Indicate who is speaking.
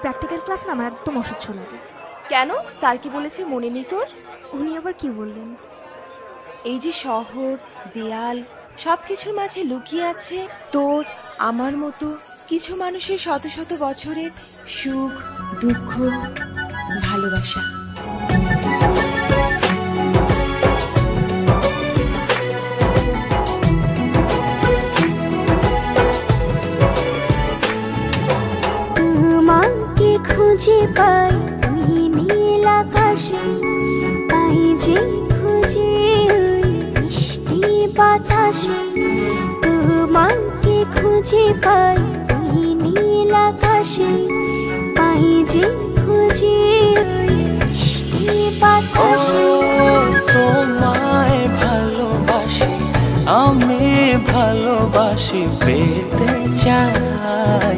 Speaker 1: Practical class না আমার একদম অসহ্য লাগে।
Speaker 2: কেন? স্যার কি বলেছে মনে নেই তোর?
Speaker 1: উনি আবার কি বললেন?
Speaker 2: এই যে শহর, দেয়াল, সবকিছুর মাঝে লুকিয়ে আছে তোর আমার মতো কিছু মানুষের শত শত বছরের সুখ, দুঃখ, ভালোবাসা।
Speaker 1: তোমাকে খুঁজে পাই ওই নীল আকাশে, পাই যে খুঁজে ওই মিষ্টি বাতাসে। তোমাকে খুঁজে পাই ওই নীল আকাশে, পাই যে খুঁজে ওই মিষ্টি বাতাসে।
Speaker 3: তোমায় ভালোবাসি, আমি ভালোবাসি পেতে চাই।